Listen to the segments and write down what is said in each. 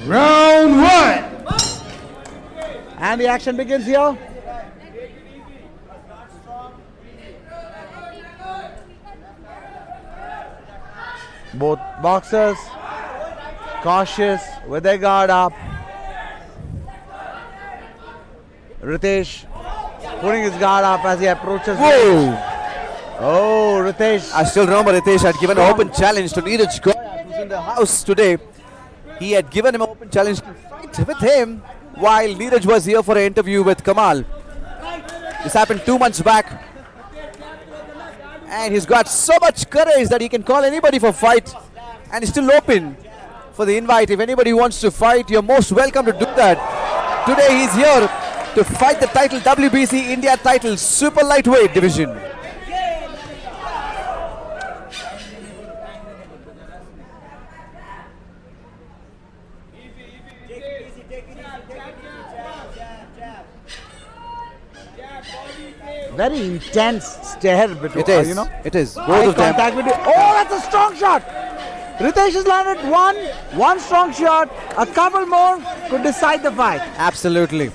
Round one. And the action begins here. Both boxers cautious with their guard up. Ritesh putting his guard up as he approaches. Whoa! Oh, Ritesh. I still remember Ritesh had given an open challenge to Neeraj Goyal, who's in the house today. He had given him an open challenge to fight with him while Neeraj was here for an interview with Kamal. This happened 2 months back. And he's got so much courage that he can call anybody for fight. And he's still open for the invite. If anybody wants to fight, you're most welcome to do that. Today he's here to fight the title, WBC India title, super lightweight division. Very intense stare between, It is, you know. it is. Eye Both of them. contact between. Oh, that's a strong shot. Ritesh has landed one strong shot. A couple more could decide the fight. Absolutely.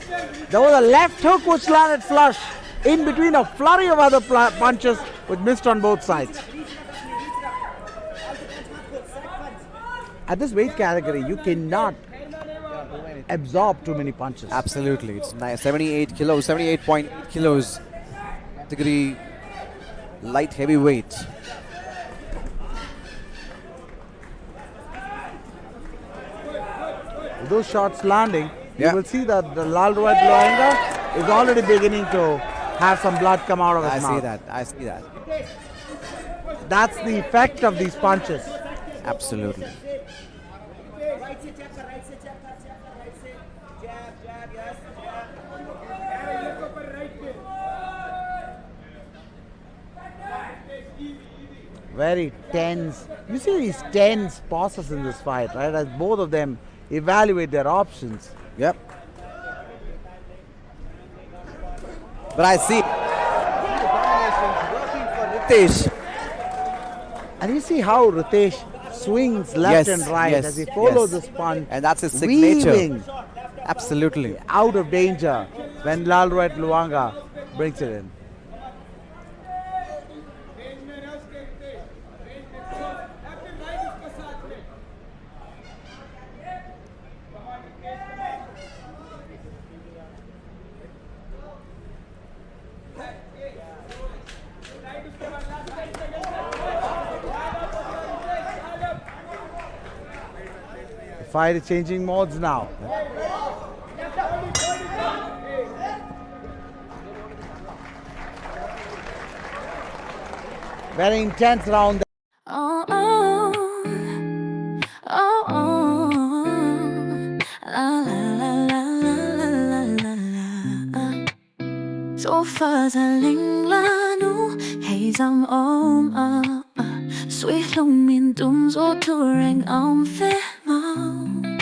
There was a left hook which landed flush in between a flurry of other punches which missed on both sides. At this weight category, you cannot absorb too many punches. Absolutely. It's nice. 78 kilos, 78.8 kilos. Category light heavyweight. With those shots landing, Yeah. you will see that the Lalhruaitluanga is already beginning to have some blood come out of his mouth. I see that. That's the effect of these punches. Absolutely. Very tense. You see these tense pauses in this fight, right? As both of them evaluate their options. Yep. But I see working for Ritesh. And you see how Ritesh swings left Yes, and right yes, as he follows yes. this punch. And that's his signature. Weaving Absolutely. out of danger when Lalhruaitluanga brings it in. The fight is changing modes now. Very intense round. Oh, oh, oh, oh, la la la la la la la. Så förtällning nu, hej som om sweet lung min dum så turing om femmer.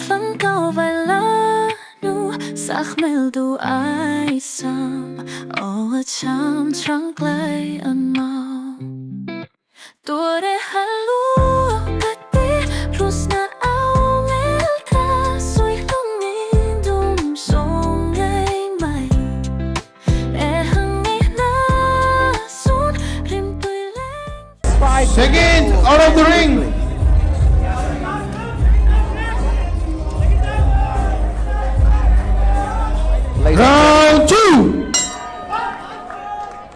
Tlang kau vai la nu, sag mel du ai sam, oh a cham trang glay an mau. Door de hallo kati, plus na au mel ka, sweet lung min dum song ai mai. Second out of the ring. Round two.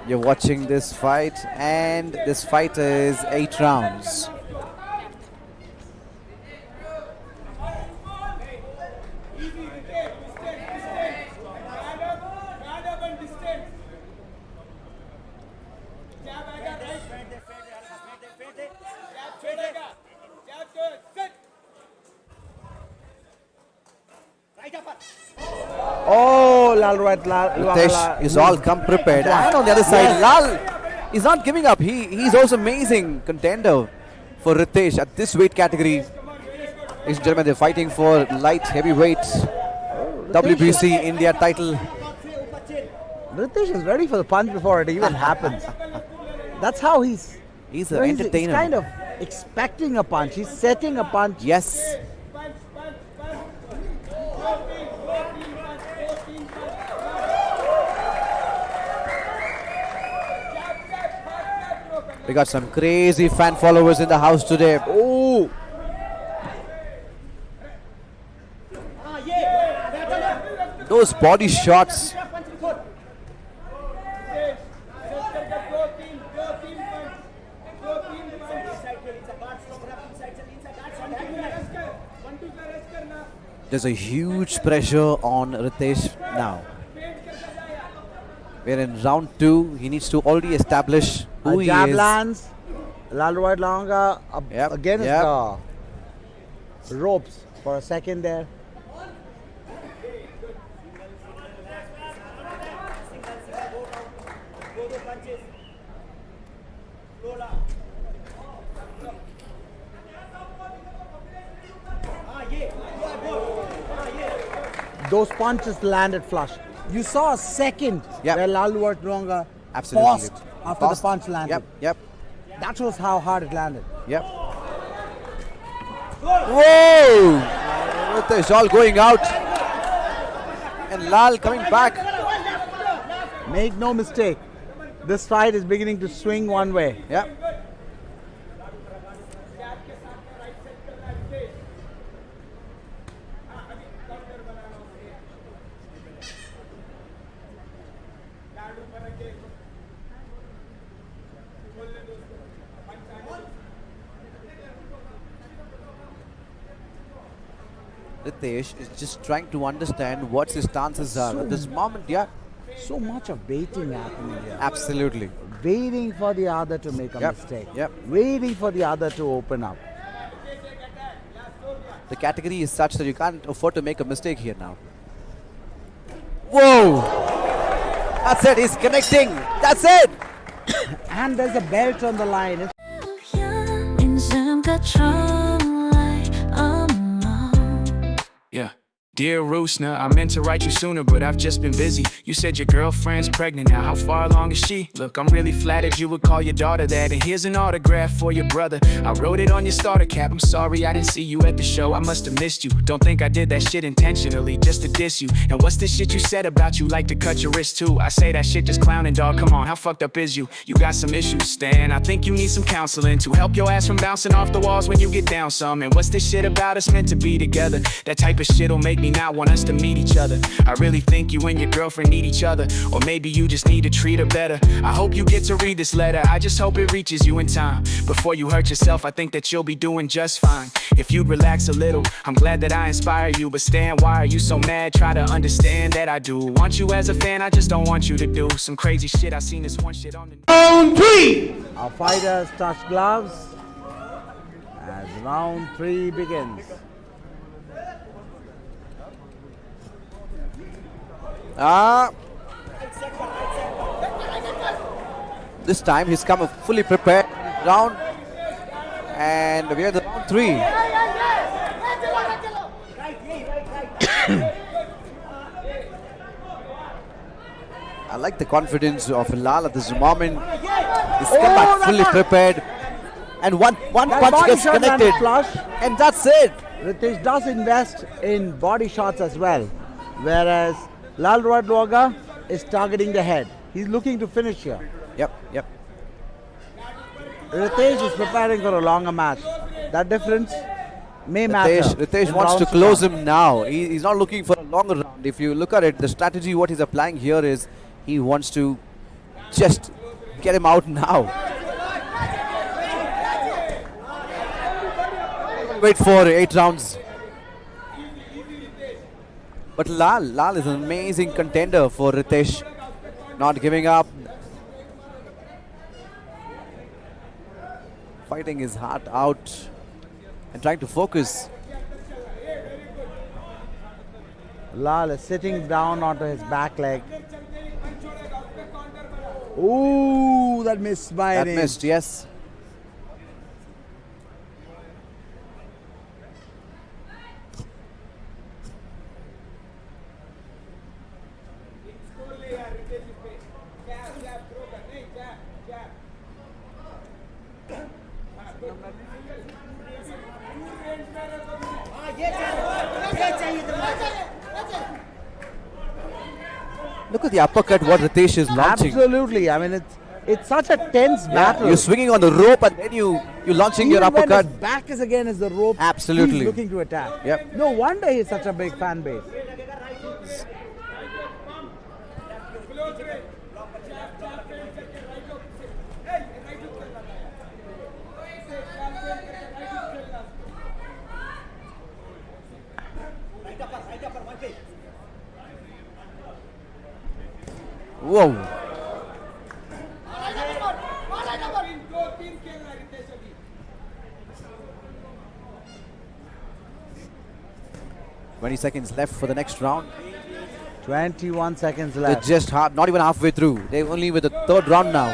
You're watching this fight, and this fight is 8 rounds. Oh, Lalhruaitluanga. Ritesh is all come prepared. And on the other side, Lal is not giving up. He's also amazing contender for Ritesh at this weight category. Ladies and gentlemen, they're fighting for light heavyweight WBC India title. Ritesh is ready for the punch before it even happens. That's how he's He's an entertainer. He's kind of expecting a punch. He's setting a punch. Yes. We got some crazy fan followers in the house today. Oh! Those body shots. There's a huge pressure on Ritesh now. We're in round 2. He needs to already establish who he jab is. lands. Lalhruaitluanga Yep, against yep. the ropes for a second there. Those punches landed flush. You saw a second Yep. where Lalhruaitluanga Absolutely. paused after Paused. the punch landed. Yep, yep, That shows how hard it landed. yep. Whoa! Ritesh all going out. And Lal coming back. Make no mistake, this fight is beginning to swing one way. Yep. Ritesh is just trying to understand what his stances are at this moment. Yeah, So much of baiting happening here. absolutely. Waiting for the other to make a Yep, mistake. yep. Waiting for the other to open up. The category is such that you can't afford to make a mistake here now. Whoa! That's it. He's connecting. That's it. And there's a belt on the line. Yeah. Dear Roosna, I meant to write you sooner, but I've just been busy. You said your girlfriend's pregnant now. How far along is she? Look, I'm really flattered you would call your daughter that. And here's an autograph for your brother. I wrote it on your starter cap. I'm sorry I didn't see you at the show. I must have missed you. Don't think I did that shit intentionally, just to diss you. And what's this shit you said about you like to cut your wrist too? I say that shit just clowning, dog. Come on, how fucked up is you? You got some issues, Stan. I think you need some counseling to help your ass from bouncing off the walls when you get down some. And what's this shit about us meant to be together? That type of shit'll make me not want us to meet each other. I really think you and your girlfriend need each other, or maybe you just need to treat her better. I hope you get to read this letter. I just hope it reaches you in time. Before you hurt yourself, I think that you'll be doing just fine. If you'd relax a little, I'm glad that I inspire you. But Stan, why are you so mad? Try to understand that I do want you as a fan. I just don't want you to do some crazy shit. I seen this one shit on the Round 3. Our fighters touch gloves as round 3 begins. This time he's come fully prepared round, and we are the round 3. I like the confidence of Lal at this moment. He's come back fully prepared, and one That punch body gets shot landed connected, flush. and that's it. Ritesh does invest in body shots as well, whereas Lalhruaitluanga is targeting the head. He's looking to finish here. Yep, yep. Ritesh is preparing for a longer match. That difference may matter. Ritesh in wants to rounds close come. him now. He's not looking for a longer round. If you look at it, the strategy what he's applying here is he wants to just get him out now. Wait for 8 rounds. But Lal is an amazing contender for Ritesh. Not giving up. Fighting his heart out and trying to focus. Lal is sitting down onto his back leg. Ooh, that missed by That an inch. missed, yes. Look at the uppercut what Ritesh is launching. Absolutely. I mean, it's It's such a tense battle. You're swinging on the rope and then you're launching your Even when uppercut. his back is against the rope. Absolutely. He's looking to attack. Yep. No wonder he's such a big fan base. Whoa. "20 seconds left for the next round." 21 seconds They're left. just not even halfway through. They're only with the third round now.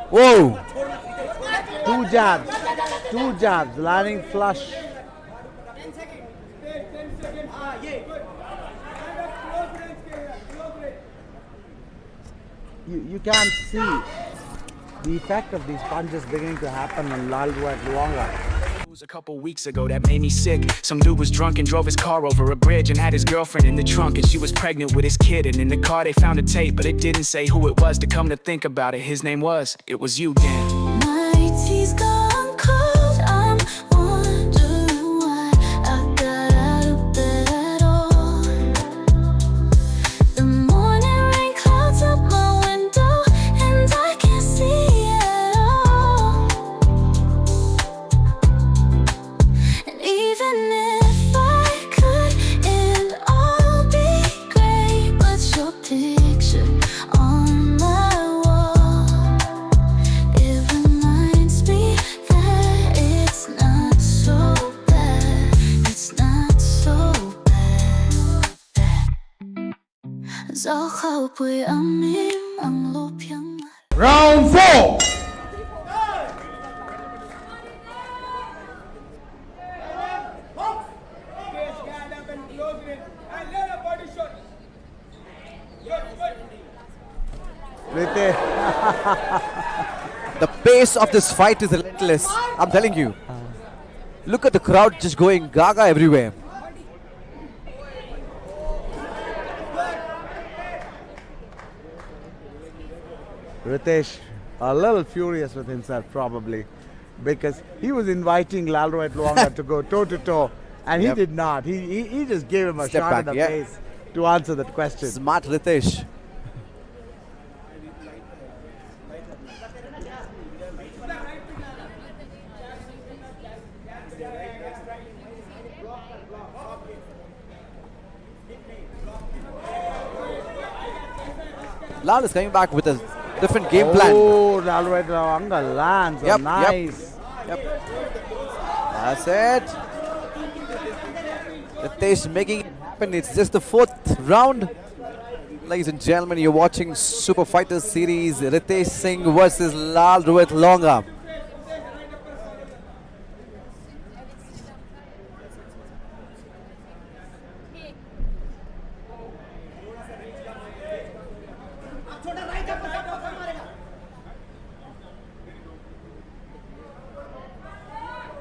Whoa! Two jabs. Two jabs. Landing flush. You can see the effect of these punches beginning to happen on Lalhruaitluanga. A couple weeks ago that made me sick. Some dude was drunk and drove his car over a bridge and had his girlfriend in the trunk, and she was pregnant with his kid. And in the car they found a tape, but it didn't say who it was. To come to think about it, his name was, it was you, Dan. My tea's gone cold. I'm wondering why I got out of bed at all. The morning rain clouds up my window and I can't see at all. And even if I could, it'd all be great. But your picture on my wall, it reminds me that it's not so bad. It's not so bad. Zahapoy amim ang lupyang. Round 4. Ritesh. The pace of this fight is relentless. I'm telling you. Look at the crowd just going gaga everywhere. Ritesh, a little furious with himself probably, because he was inviting Lalhruaitluanga to go toe to toe, and Yep. he did not. He just gave him a Step shot in back, the yeah. face to answer that question. Smart Ritesh. Lal is coming back with a different game plan. Oh, Lalhruaitluanga lands. Yep, Nice. Yep. That's it. Ritesh making it happen. It's just the fourth round. Ladies and gentlemen, you're watching Super Fighters Series. Ritesh Singh versus Lalhruaitluanga.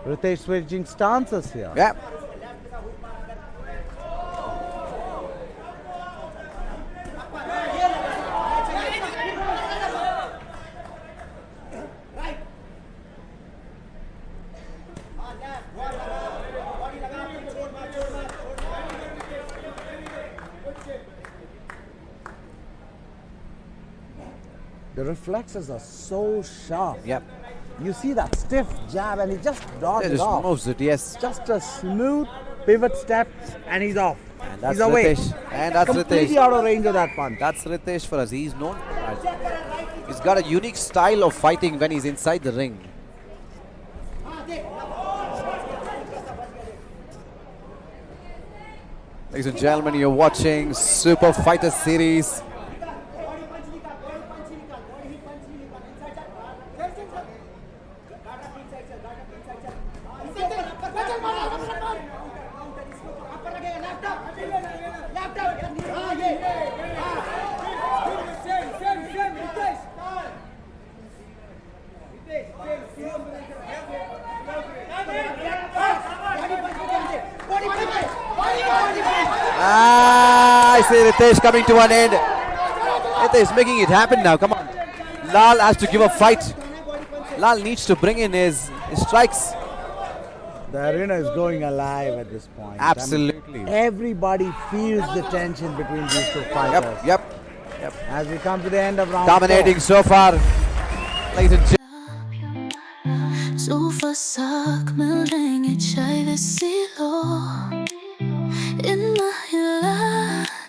Ritesh switching stances here. Yeah. The reflexes are so sharp. Yep. You see that stiff jab and he just dodged They it just off. moves it, yes. Just a smooth pivot step and he's off. And that's He's away. Ritesh. And that's Completely Ritesh. out of range of that punch. That's Ritesh for us. He's known for that. He's got a unique style of fighting when he's inside the ring. Ladies and gentlemen, you're watching Super Fighter Series. I see Ritesh coming to an end. Ritesh making it happen now. Come on. Lal has to give a fight. Lal needs to bring in his strikes. The arena is going alive at this point. Absolutely. Everybody feels the tension between these two fighters. Yep. As we come to the end of round Dominating 4. so far. Ladies and Sofasak melding itchay vesilo Inna hila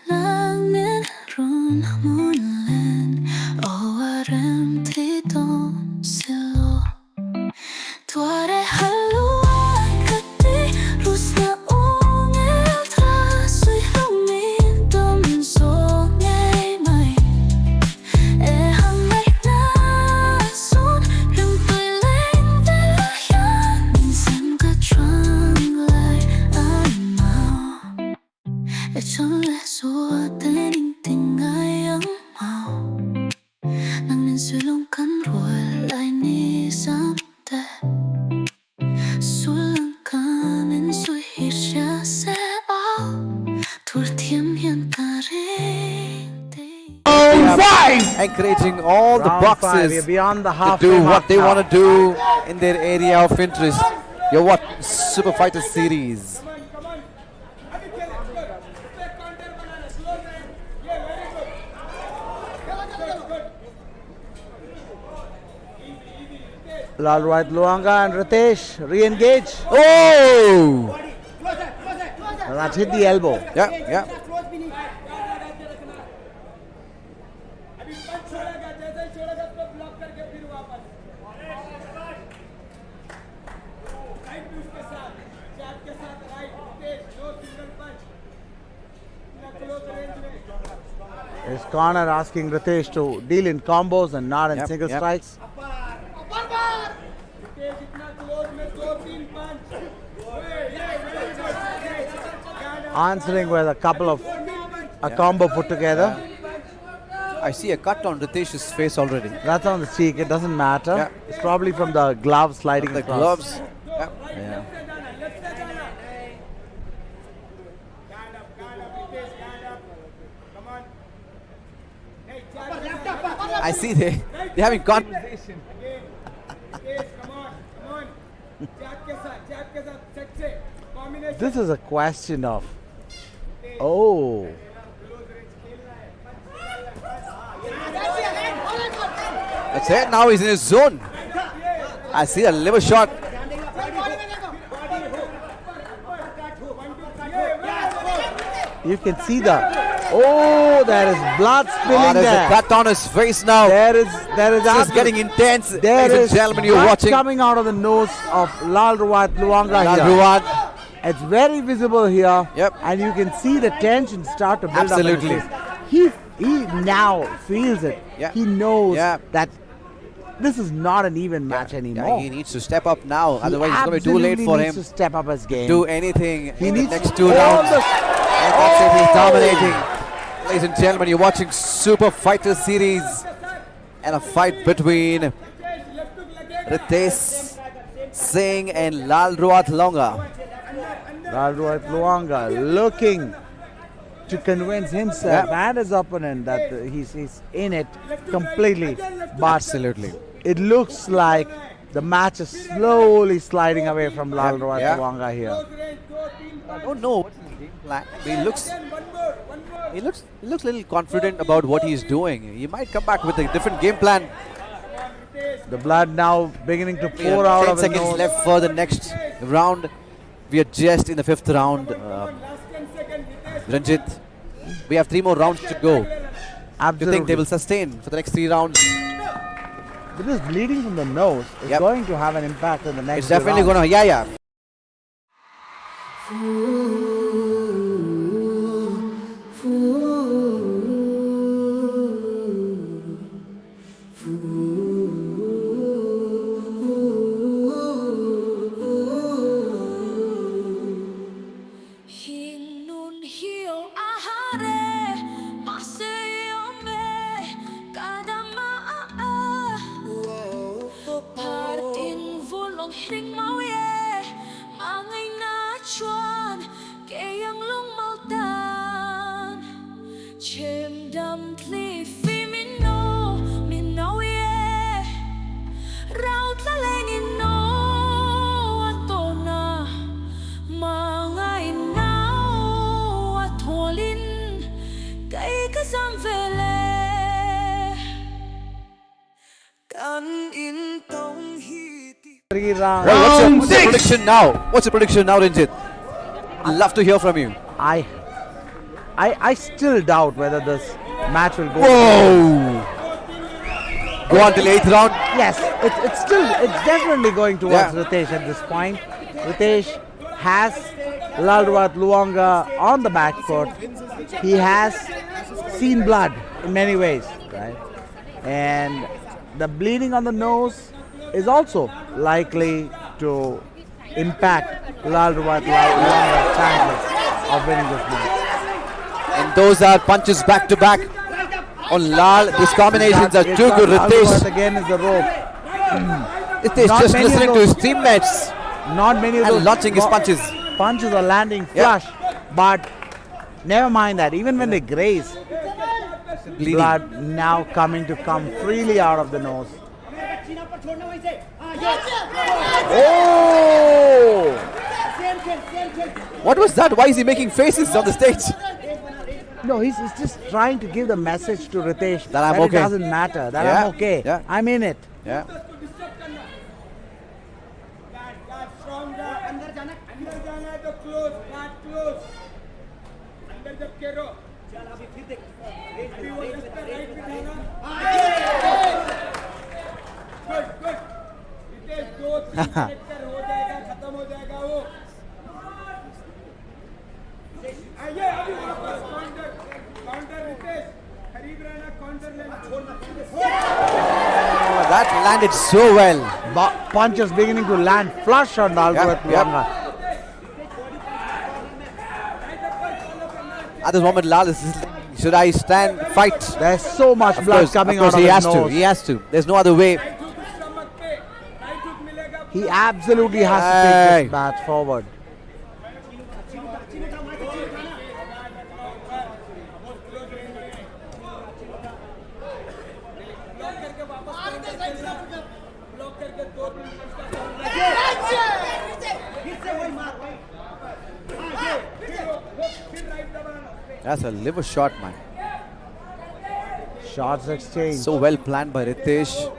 nangmin run munlen Owarem tidon silo Tuare halua kati rusna ungel tra Sui hamin dom so ngay mai E hang mai na sun Rim tui leng ve la yan Min sem ka trang lai an mau E chon le so tening ting ai ang mau Nang nin sui long kan ruol lai ni sam te Sulang kan in sui hir sha se au Tur tiem hian ka ring te Round 5. encouraging all the Round 5, boxers we're beyond the to halfway do mark what they now. want to do in their area of interest. Your what? Super Fighter Series. Lalhruaitluanga and Ritesh re-engage. Oh! And that's hit the elbow. Yeah. His corner asking Ritesh to deal in combos and not in Yep, single yep. strikes. Answering with a couple of combo put together. I see a cut on Ritesh's face already. That's on the cheek. It doesn't matter. Yeah. It's probably from the glove sliding The across. gloves. Yeah. Yeah. I see they're having conversation. This is a question of. Oh. That's it. Now he's in his zone. I see a liver shot. You can see the. Oh, there is blood spilling There's there. a cut on his face now. There is This is absolute- getting intense. There Ladies and is gentlemen, you're blood watching coming out of the nose of Lalhruaitluanga here. Lalhruat. It's very visible here. Yep. And you can see the tension start to build Absolutely. up. He now feels it. Yeah. He knows Yeah. that this is not an even match Yeah, anymore. he needs to step up now. He Otherwise, it's going to be too late absolutely for needs him to step up his game. do anything He in the needs next two all rounds. the- And that's it. He's dominating. Ladies and gentlemen, you're watching Super Fighter Series and a fight between Ritesh Singh and Lalhruaitluanga. Lalhruaitluanga looking to convince himself Yeah. and his opponent that he's in it completely. But Absolutely. it looks like the match is slowly sliding away from Lalhruaitluanga here. I don't know what's his game plan. He looks a little confident about what he's doing. He might come back with a different game plan. The blood now beginning to We have pour out 10 of his seconds nose. left for the next round. We are just in the 5th round. Ranjit, we have 3 more rounds to go. Do you Absolutely. think they will sustain for the next 3 rounds? But this bleeding from the nose is Yep. going to have an impact on the next It's definitely rounds. going to, yeah. Hinun hiyo ahare Paseyo me Kadama Partin vulong hring mau ye Mangay na chuan 3 rounds. Round What's your 6. prediction now? What's your prediction now, Ranjit? I'd love to hear from you. I still doubt whether this match will go. Whoa! Go on till 8th round. Yes, it's definitely going towards Yeah. Ritesh at this point. Ritesh has Lalhruaitluanga on the back foot. He has seen blood in many ways, right? And the bleeding on the nose is also likely to impact Lalhruaitluanga's chances of winning this match. And those are punches back to back on Lal. These combinations are too good. Lalhruait Ritesh again is the rope. Ritesh Not just many of listening to those- his teammates Not many of and those launching his punches. punches are landing Yeah. flush, but never mind that. Even when they graze, Bleeding. blood now come freely out of the nose. Oh! What was that? Why is he making faces on the stage? No, he's just trying to give the message to Ritesh That I'm okay. it doesn't matter, that Yeah, I'm okay, yeah. I'm in it. Yeah. Oh, that landed so well. Punches beginning to land flush on Lalhruaitluanga. At this moment, Lal is should I stand, fight? There's so much blood coming out of he his has nose. to. He has to. There's no other way. He absolutely has to Hey. take this match forward. That's a liver shot, man. Shots exchanged. So well planned by Ritesh.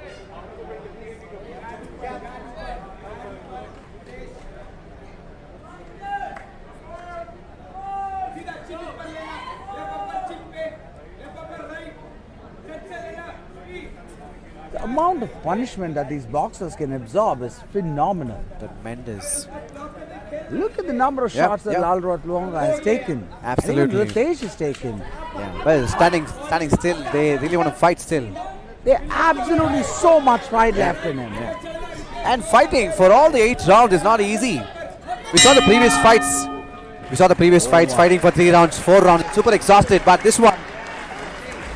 The amount of punishment that these boxers can absorb is phenomenal. Tremendous. Look at the number of Yep, shots that yep. Lalhruaitluanga has taken. Absolutely. Even Ritesh has taken. Yeah. Well, standing still. They really want to fight still. There's absolutely so much fight left in him. And fighting for all the 8 rounds is not easy. We saw the previous fights. Fighting for 3 rounds, 4 rounds. Super exhausted. But this one,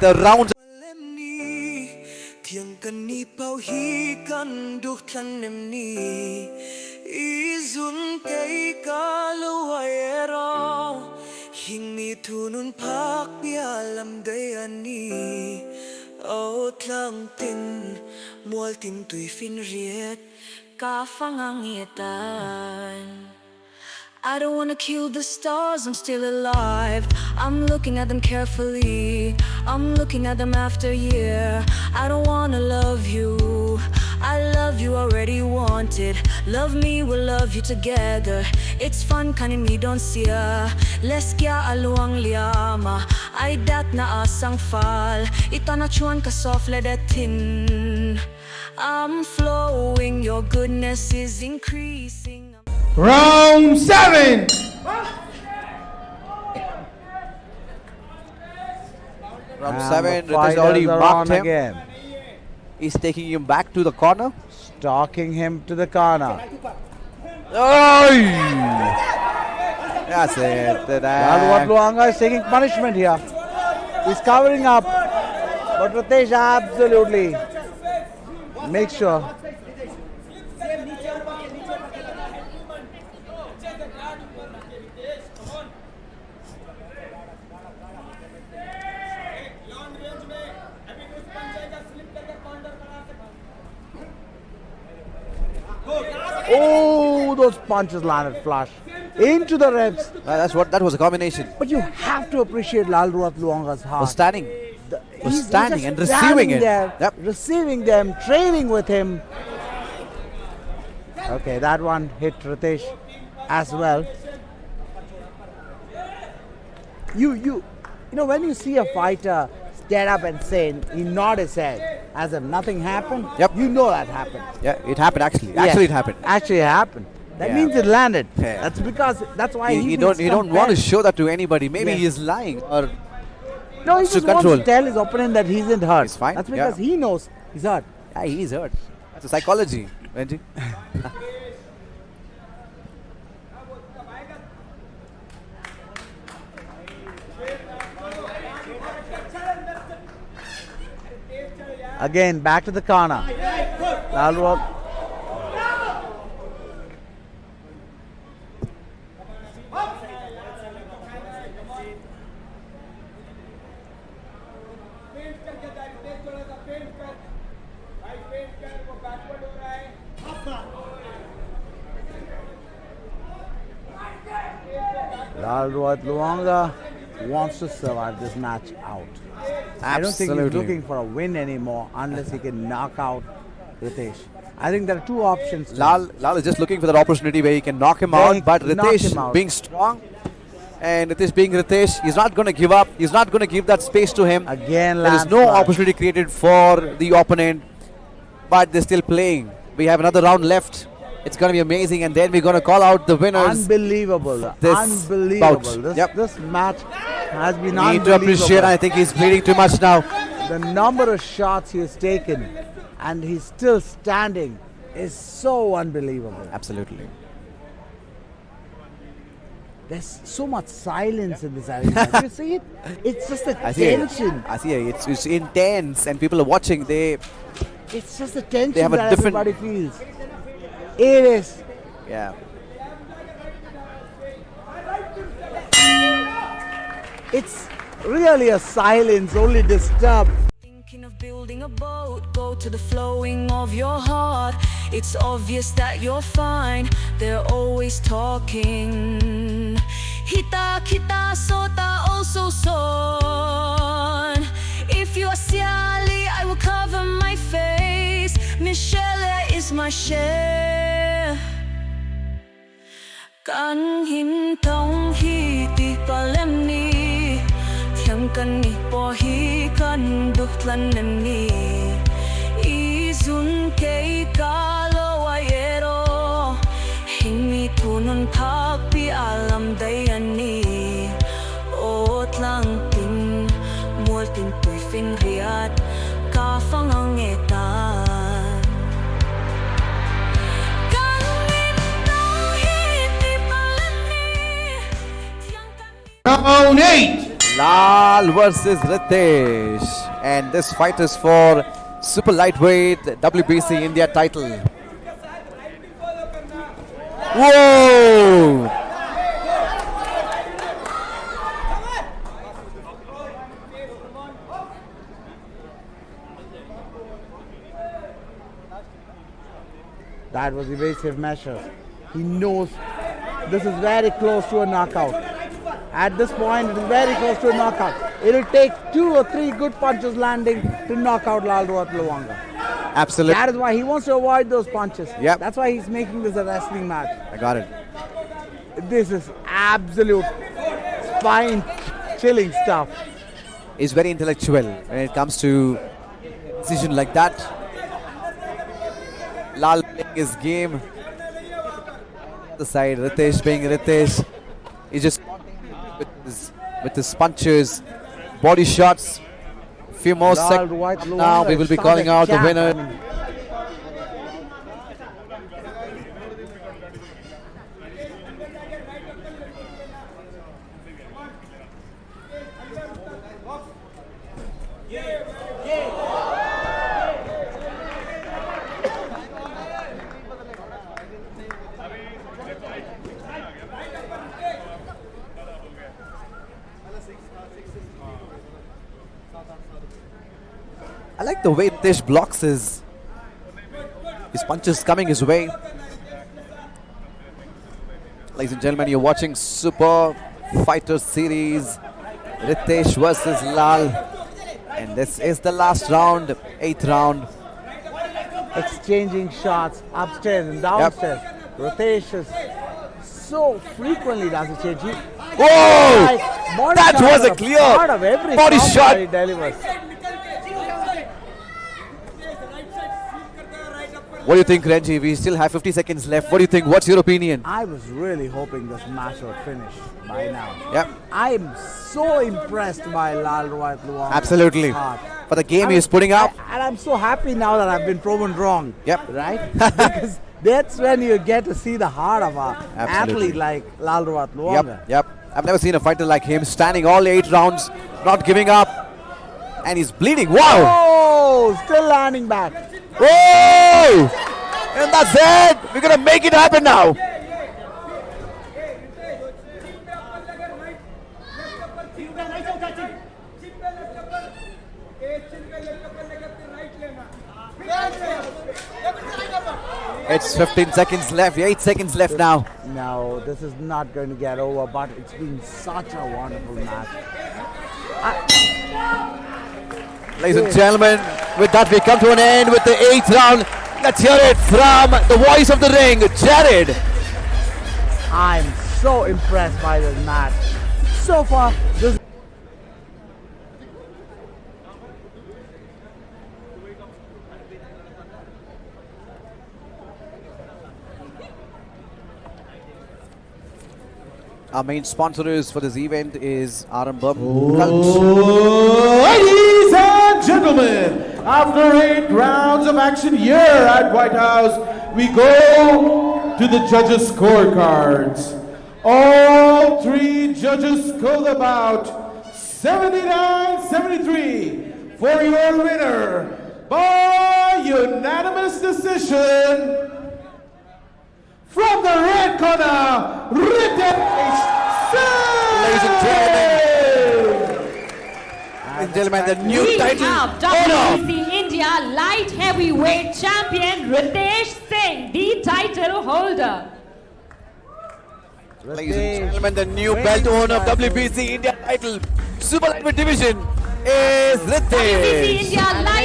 the rounds. เที่ยงกันนี้เป่าฮีกันดุกทันเนมนี้อีซุนเกยกาลวยรอหิงมีทุนุนพักเปียลำเดยอันนี้เอาทลังตินมัวตินตุยฟินเรียดกาฟังอังเอตันI don't wanna kill the stars, I'm still alive. I'm looking at them carefully. I'm looking at them after a year. I don't wanna love you. I love you already wanted. Love me, we'll love you together. It's fun, kanin me don't see ya. Leskia aluang liama. Ay dat na asang fal. Ita na chuan ka soft ledetin. I'm flowing, your goodness is increasing. Round 7. Round And 7, the Ritesh fighters already are marked on him. again. He's taking him back to the corner. Stalking him to the corner. That's it. Lalhruaitluanga is taking punishment here. He's covering up. But Ritesh absolutely makes sure. Oh, those punches landed flush into the ribs. That was a combination. But you have to appreciate Was Lalhruaitluanga's heart. standing. He's standing just and receiving standing it. there, Yep. receiving them, training with him. Okay, that one hit Ritesh as well. You know, when you see a fighter get up and say, he nod his head as if nothing happened, Yep. you know that happened. Yeah, it happened actually. Yes, Actually, it happened. Actually, it happened. That Yeah. means it landed. Yeah. That's because that's why You don't want to show that to anybody. Maybe Yes. he is lying or No, he to just control. wants to tell his opponent that he isn't hurt. He's fine, That's because yeah. he knows he's hurt. yeah, he is hurt. That's a psychology, Benji. Again, back to the corner. Lalhruaitluanga. Lalhruaitluanga wants to survive this match out. I don't think he's Absolutely. looking for a win anymore unless he can knock out Ritesh. I think there are two options. to him. Lal is just looking for that opportunity where he can knock him Where he out, but can knock Ritesh him out. being strong and Ritesh being Ritesh, he's not going to give up. He's not going to give that space to him. Again, There is no landslide. opportunity created for the opponent, but they're still playing. We have another round left. It's going to be amazing, and then we're going to call out the winners. Unbelievable. This Unbelievable. bout. This, Yep. this match has been We need unbelievable. to appreciate. I think he's bleeding too much now. The number of shots he has taken and he's still standing is so unbelievable. Absolutely. There's so much silence in this arena. You see it? It's just the I see it. tension. I see it. It's intense, and people are watching. It's just the tension They have a that different- everybody feels. It is. Yeah. It's really a silence only disturbed. Thinking of building a boat, go to the flowing of your heart. It's obvious that you're fine, they're always talking. Hita, kita, sota, also son. If you're Siali, I will cover my face. Michelle is my share. Kan hin tong hi ti palem ni. Thiang kan ni po hi kan duk tlan nem ni. Izun kay kalo ayero. Hingi tunun papi alam dayani. Ot lang tin multin pui fin riat ka fangangetan. Round 8. Lal versus Ritesh, and this fight is for super lightweight WBC India title. Whoa! That was evasive measures. He knows this is very close to a knockout. At this point, it is very close to a knockout. It'll take 2 or 3 good punches landing to knock out Lalhruaitluanga. Absolutely. That is why he wants to avoid those punches. Yep. That's why he's making this a wrestling match. I got it. This is absolute spine chilling stuff. He's very intellectual when it comes to decision like that. Lal playing his game. The side, Ritesh being Ritesh. He's just with his punches, body shots. Few more seconds. Lalhruaitluanga Now we will be is calling out the champ. winner. I like the way Ritesh blocks his punches coming his way. Ladies and gentlemen, you're watching Super Fighter Series, Ritesh versus Lal, and this is the last round, 8th round. exchanging shots upstairs and downstairs. Ritesh is so frequently does a change. Whoa! That was a clear part of every body combo shot. he delivers. What do you think, Renji? We still have 50 seconds left. What do you think? What's your opinion? I was really hoping this match would finish by now. Yep. I'm so impressed by Lalhruaitluanga. Absolutely. For the game he is putting up. And I'm so happy now that I've been proven wrong. Yep. Right? Because that's when you get to see the heart of an athlete like Lalhruaitluanga. Yep. I've never seen a fighter like him standing all 8 rounds, not giving up. And he's bleeding. Wow! Oh, still landing back. Whoa! And that's it! We're gonna make it happen now! It's 15 seconds left, 8 seconds left now. No, this is not going to get over, but it's been such a wonderful match. Ladies and gentlemen, with that we come to an end with the 8th round. Let's hear it from the voice of the ring, Jared. I'm so impressed by this match. So far, this our main sponsors for this event is Arambam. Ladies and gentlemen, after 8 rounds of action here at White House, we go to the judges' scorecards. All 3 judges scored about 79-73 for your winner by unanimous decision. From the red corner, Ritesh Singh! Ladies and gentlemen, the new We title have owner. WBC India Light Heavyweight Champion Ritesh Singh, the title holder. Ladies and gentlemen, the new belt owner of WBC India title Super Lightweight Division is WBC Ritesh. India Light